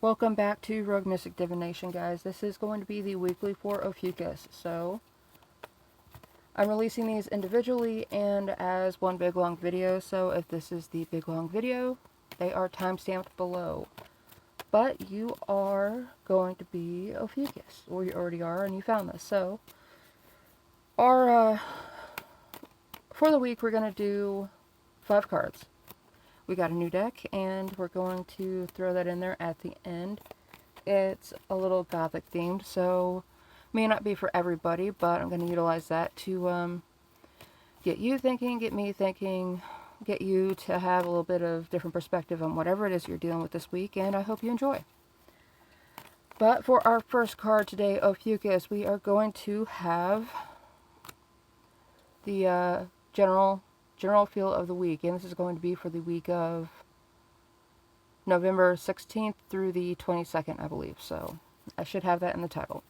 Welcome back to Rogue Mystic Divination, guys. This is going to be the weekly for Ophiuchus. So, I'm releasing these individually and as one big long video. So, if this is the big long video, they are timestamped below. But you are going to be Ophiuchus, or you already are, and you found this. So, our for the week, we're going to do 5 cards. We got a new deck, and we're going to throw that in there at the end. It's a little gothic themed, so may not be for everybody, but I'm going to utilize that to get you thinking, get me thinking, get you to have a little bit of different perspective on whatever it is you're dealing with this week, and I hope you enjoy. But for our first card today, Ophiuchus, we are going to have the general feel of the week, and this is going to be for the week of November 16th through the 22nd, I believe, so I should have that in the title.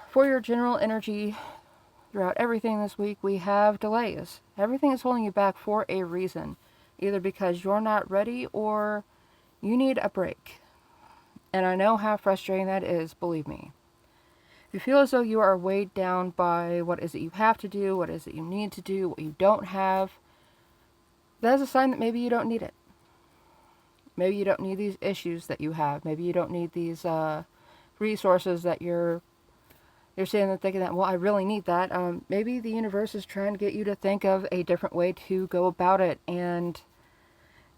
For your general energy throughout everything this week, we have delays. Everything is holding you back for a reason, either because you're not ready or you need a break. And I know how frustrating that is, believe me. If you feel as though you are weighed down by what is it you have to do, what is it you need to do, what you don't have, that is a sign that maybe you don't need it. Maybe you don't need these issues that you have. Maybe you don't need these resources that you're sitting there thinking that, well, I really need that. Maybe the universe is trying to get you to think of a different way to go about it and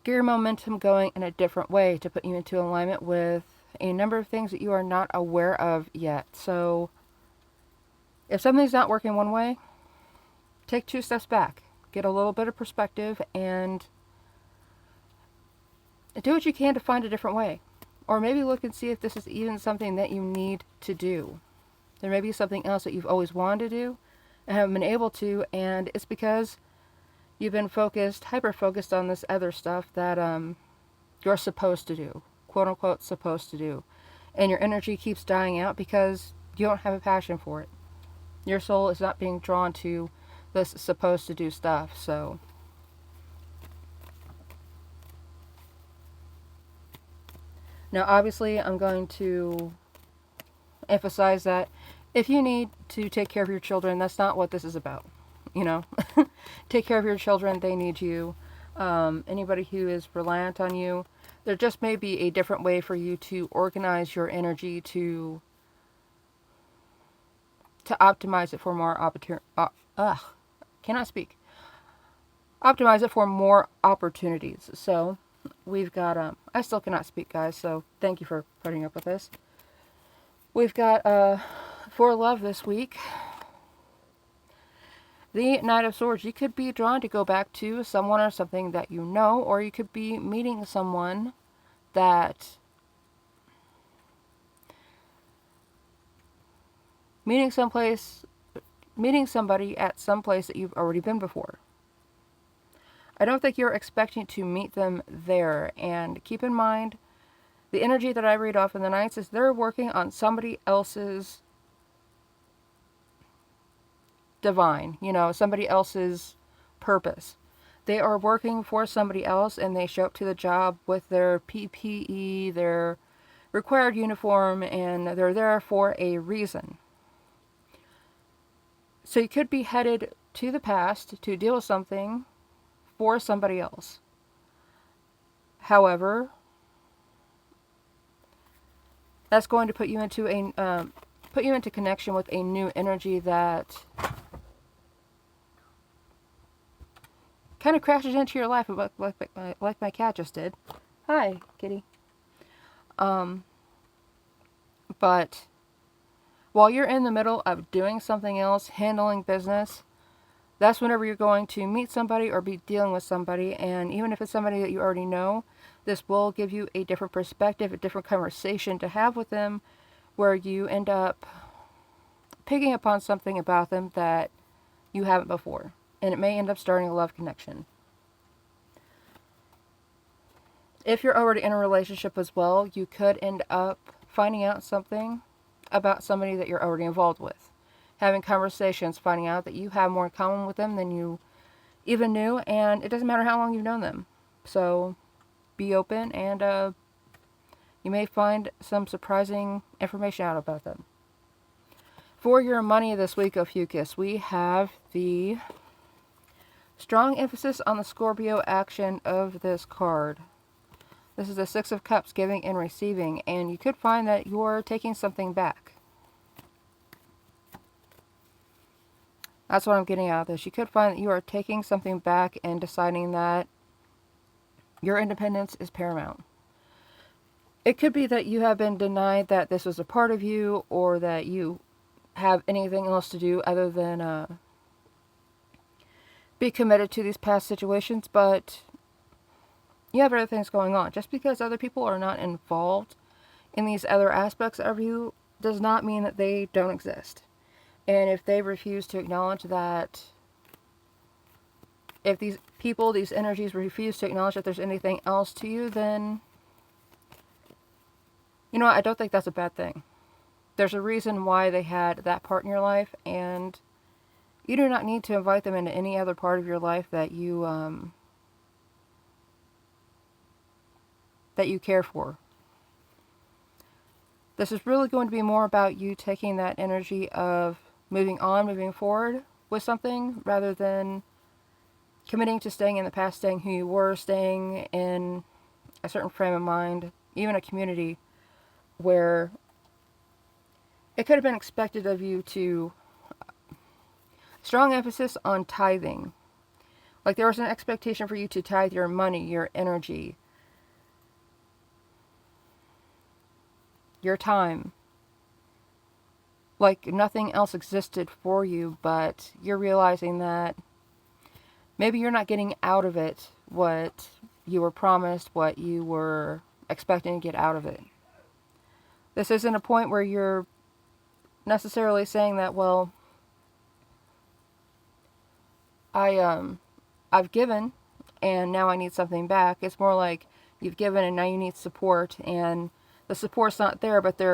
get your momentum going in a different way to put you into alignment with a number of things that you are not aware of yet. So if something's not working one way, take 2 steps back, get a little bit of perspective, and do what you can to find a different way. Or maybe look and see if this is even something that you need to do. There may be something else that you've always wanted to do and haven't been able to, and it's because you've been focused, hyper-focused on this other stuff that you're supposed to do, quote-unquote supposed to do. And your energy keeps dying out because you don't have a passion for it. Your soul is not being drawn to this supposed to do stuff, so now, obviously, I'm going to emphasize that if you need to take care of your children, that's not what this is about. You know, take care of your children. They need you. Anybody who is reliant on you, there just may be a different way for you to organize your energy to optimize it for more cannot speak. Optimize it for more opportunities. So we've got I still cannot speak, guys, so thank you for putting up with this. We've got for love this week, the Knight of Swords. You could be drawn to go back to someone or something that you know, or you could be meeting someone that meeting somebody at some place that you've already been before. I don't think you're expecting to meet them there, and keep in mind, the energy that I read off in the Knights is they're working on somebody else's divine, somebody else's purpose. They are working for somebody else, and they show up to the job with their PPE, their required uniform, and they're there for a reason. So you could be headed to the past to deal with something for somebody else. However, that's going to put you into connection with a new energy that kind of crashes into your life, like my cat just did. Hi, kitty. But while you're in the middle of doing something else, handling business, that's whenever you're going to meet somebody or be dealing with somebody, and even if it's somebody that you already know, this will give you a different perspective, a different conversation to have with them, where you end up picking up on something about them that you haven't before, and it may end up starting a love connection. If you're already in a relationship as well, you could end up finding out something about somebody that you're already involved with. Having conversations, finding out that you have more in common with them than you even knew, and it doesn't matter how long you've known them. So be open and You may find some surprising information out about them. For your money this week, Ophiuchus, we have the strong emphasis on the Scorpio action of this card. This is the Six of Cups, giving and receiving, and you could find that you're taking something back. That's what I'm getting out of this. You could find that you are taking something back and deciding that your independence is paramount. It could be that you have been denied that this was a part of you, or that you have anything else to do other than be committed to these past situations, but you have other things going on. Just because other people are not involved in these other aspects of you does not mean that they don't exist. And if they refuse to acknowledge that, if these people, these energies refuse to acknowledge that there's anything else to you, then, you know what, I don't think that's a bad thing. There's a reason why they had that part in your life, and you do not need to invite them into any other part of your life that you care for. This is really going to be more about you taking that energy of moving on, moving forward with something, rather than committing to staying in the past, staying who you were, staying in a certain frame of mind, even a community where it could have been expected of you to, strong emphasis on tithing. Like there was an expectation for you to tithe your money, your energy, your time. Like nothing else existed for you, but you're realizing that maybe you're not getting out of it what you were promised, what you were expecting to get out of it. This isn't a point where you're necessarily saying that, well, I've given and now I need something back. It's more like you've given and now you need support, and the support's not there, but they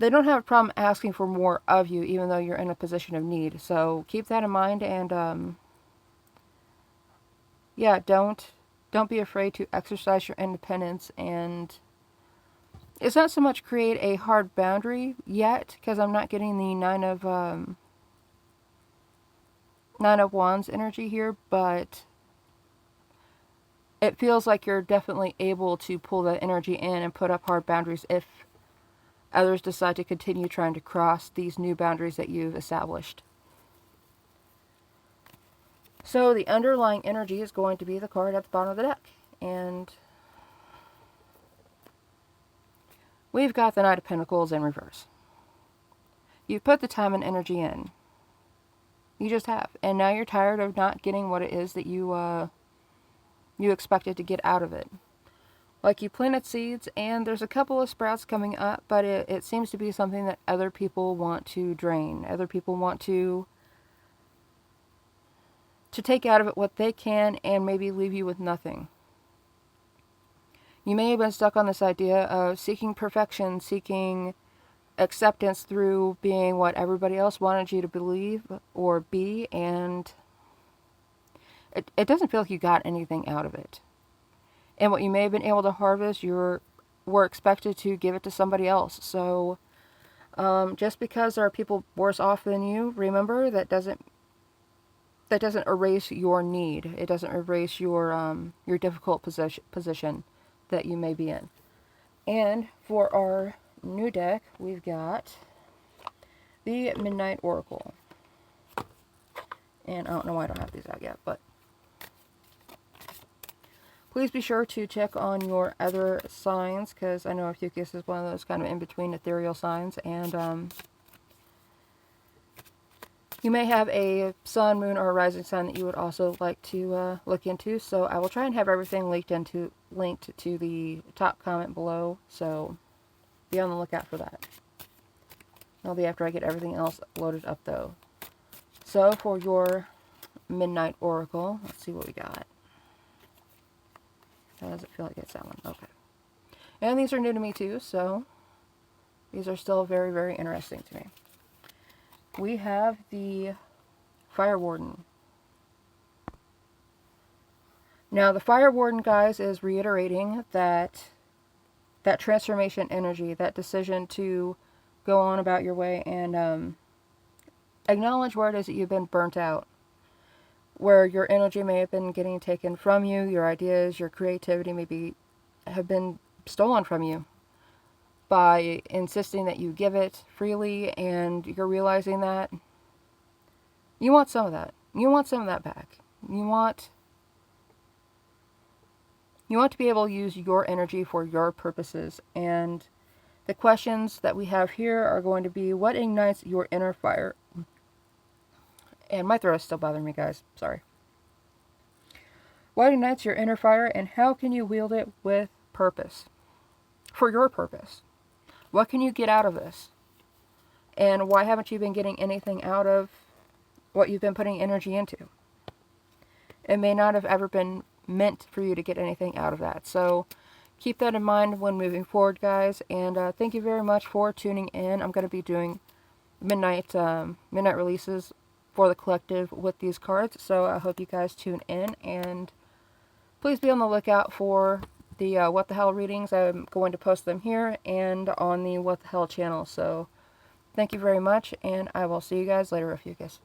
don't have a problem asking for more of you, even though you're in a position of need. So keep that in mind, and yeah, don't be afraid to exercise your independence. And it's not so much create a hard boundary yet, because I'm not getting the Nine of Wands energy here, but it feels like you're definitely able to pull that energy in and put up hard boundaries if others decide to continue trying to cross these new boundaries that you've established. So the underlying energy is going to be the card at the bottom of the deck. And we've got the Knight of Pentacles in reverse. You've put the time and energy in. You just have. And now you're tired of not getting what it is that you expected to get out of it. Like you planted seeds, and there's a couple of sprouts coming up, but it seems to be something that other people want to drain. Other people want to take out of it what they can and maybe leave you with nothing. You may have been stuck on this idea of seeking perfection, seeking acceptance through being what everybody else wanted you to believe or be, and it doesn't feel like you got anything out of it. And what you may have been able to harvest, were expected to give it to somebody else. So just because there are people worse off than you, remember that doesn't erase your need. It doesn't erase your difficult position that you may be in. And for our new deck, we've got the Midnight Oracle. And I don't know why I don't have these out yet, but please be sure to check on your other signs, because I know Ophiuchus is one of those kind of in-between ethereal signs, and you may have a sun, moon, or a rising sign that you would also like to look into. So I will try and have everything linked to the top comment below, so be on the lookout for that. That'll be after I get everything else loaded up, though. So for your Midnight Oracle, let's see what we got. How does it feel like it's that one? Okay. And these are new to me too, so these are still very, very interesting to me. We have the Fire Warden. Now, the Fire Warden, guys, is reiterating that that transformation energy, that decision to go on about your way and acknowledge where it is that you've been burnt out, where your energy may have been getting taken from you, your ideas, your creativity maybe have been stolen from you by insisting that you give it freely, and you're realizing that you want some of that. You want some of that back. You want to be able to use your energy for your purposes. And the questions that we have here are going to be, what ignites your inner fire? And my throat is still bothering me, guys. Sorry. What ignites your inner fire, and how can you wield it with purpose? For your purpose. What can you get out of this? And why haven't you been getting anything out of what you've been putting energy into? It may not have ever been meant for you to get anything out of that. So keep that in mind when moving forward, guys. And thank you very much for tuning in. I'm going to be doing midnight releases for the collective with these cards. So I hope you guys tune in, and please be on the lookout for the What the Hell readings. I'm going to post them here and on the What the Hell channel. So thank you very much, and I will see you guys later, Ophiuchus.